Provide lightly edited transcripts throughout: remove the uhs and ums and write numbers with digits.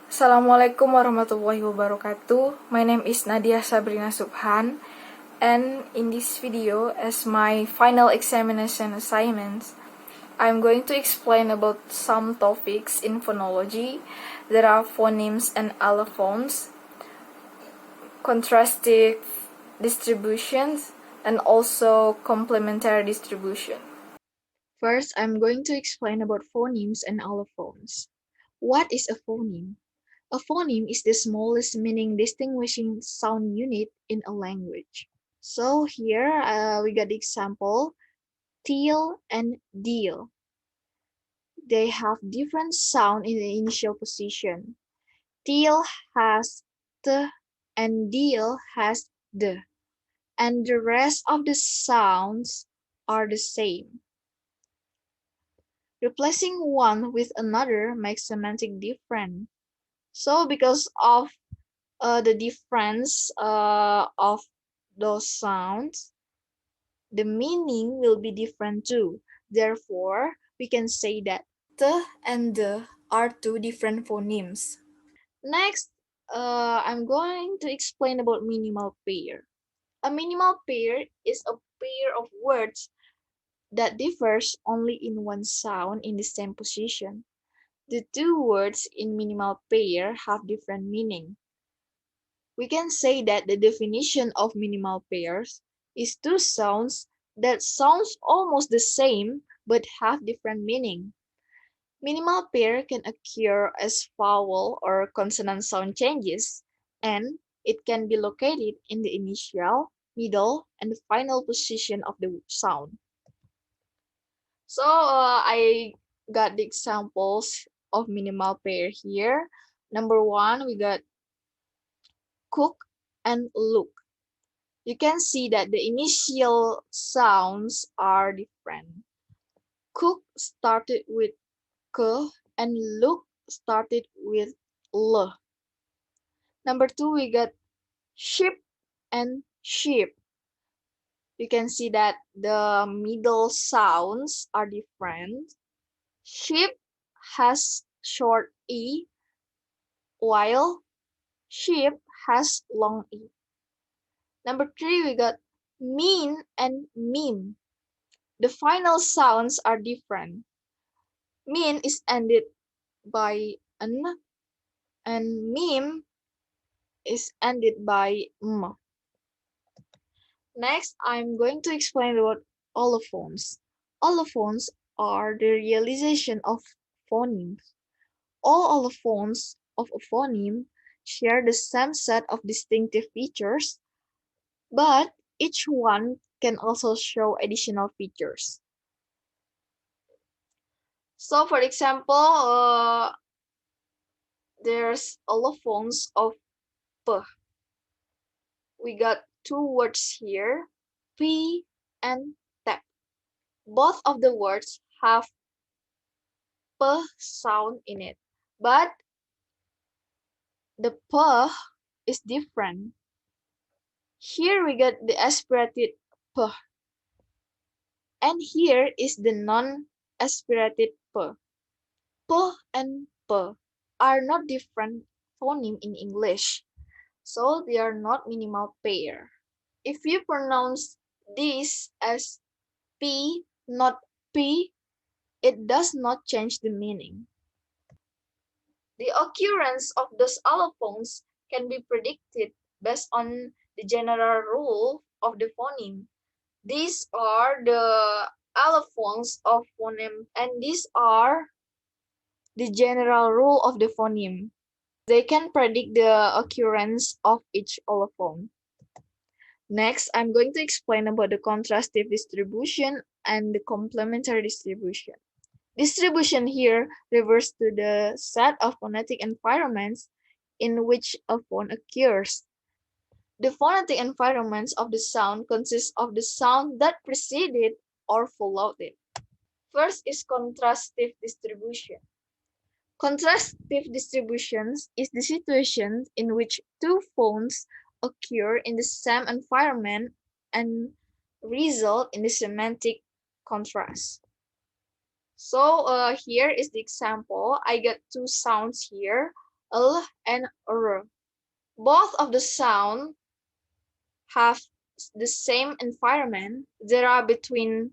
Assalamualaikum warahmatullahi wabarakatuh. My name is Nadiyah Shabrina Subhan, and in this video, as my final examination assignments, I'm going to explain about some topics in phonology. There are phonemes and allophones, contrastive distributions, and also complementary distribution. First, I'm going to explain about phonemes and allophones. What is a phoneme? A phoneme is the smallest meaning distinguishing sound unit in a language. So here we got the example teal and deal. They have different sound in the initial position. Teal has t and deal has d, and the rest of the sounds are the same. Replacing one with another makes semantic difference. So because of the difference of those sounds, the meaning will be different too. Therefore, we can say that t and d are two different phonemes. Next, I'm going to explain about minimal pair. A minimal pair is a pair of words that differs only in one sound in the same position. The two words in minimal pair have different meaning. We can say that the definition of minimal pairs is two sounds that sounds almost the same but have different meaning. Minimal pair can occur as vowel or consonant sound changes, and it can be located in the initial, middle, and final position of the sound. So I got the examples of minimal pair here. Number one, we got cook and look. You can see that the initial sounds are different. Cook started with k and look started with l. Number two, we got ship and sheep. You can see that the middle sounds are different. Sheep has short e, while sheep has long e. Number three, we got mean and meme. The final sounds are different. Mean is ended by n, and meme is ended by m. Next, I'm going to explain about allophones. Allophones are the realization of phonemes. All allophones of a phoneme share the same set of distinctive features, but each one can also show additional features. So, for example, there's allophones of p. We got two words here, p and tap. Both of the words have p sound in it, but the p is different. Here we got the aspirated p, and here is the non-aspirated p. P and p are not different phoneme in English, so they are not minimal pair. If you pronounce this as p, not p, it does not change the meaning. The occurrence of those allophones can be predicted based on the general rule of the phoneme. These are the allophones of phoneme, and these are the general rule of the phoneme. They can predict the occurrence of each allophone. Next, I'm going to explain about the contrastive distribution and the complementary distribution. Distribution here refers to the set of phonetic environments in which a phone occurs. The phonetic environments of the sound consist of the sound that preceded or followed it. First is contrastive distribution. Contrastive distributions is the situation in which two phones occur in the same environment and result in the semantic contrast. So here is the example. I got two sounds here. L and R. Both of the sound have the same environment there are between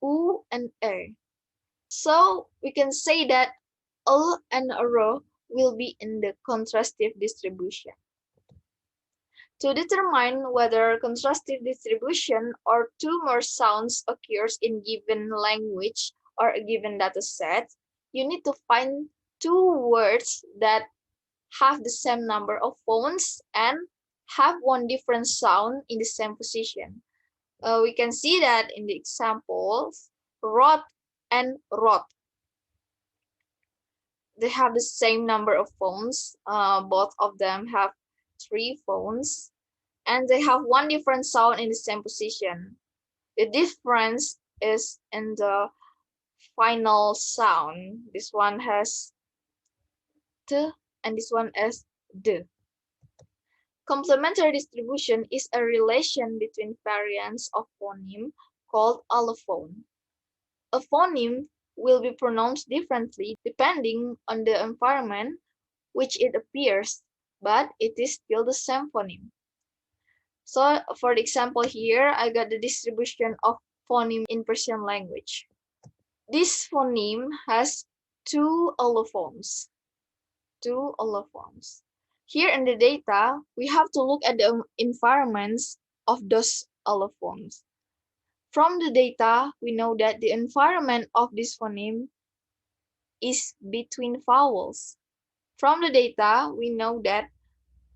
U and A. So we can say that L and R will be in the contrastive distribution. To determine whether contrastive distribution or two more sounds occurs in given language or a given data set, you need to find two words that have the same number of phones and have one different sound in the same position. We can see that in the examples, rod and rod. They have the same number of phones. Both of them have three phones, and they have one different sound in the same position. The difference is in the final sound. This one has t and this one has d. Complementary distribution is a relation between variants of phoneme called allophone. A phoneme will be pronounced differently depending on the environment which it appears, but it is still the same phoneme. So for the example here, I got the distribution of phoneme in Persian language. This phoneme has two allophones. Two allophones. Here in the data, we have to look at the environments of those allophones. From the data, we know that the environment of this phoneme is between vowels. From the data, we know that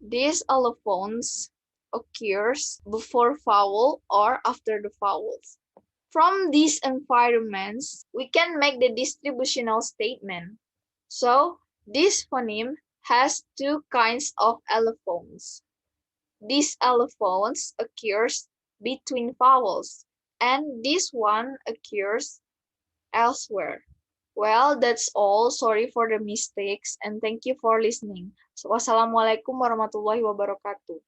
these allophones occurs before vowel or after the vowels. From these environments, we can make the distributional statement. So, this phoneme has two kinds of allophones. These allophones occurs between vowels, and this one occurs elsewhere. Well, that's all. Sorry for the mistakes, and thank you for listening. So, wassalamualaikum warahmatullahi wabarakatuh.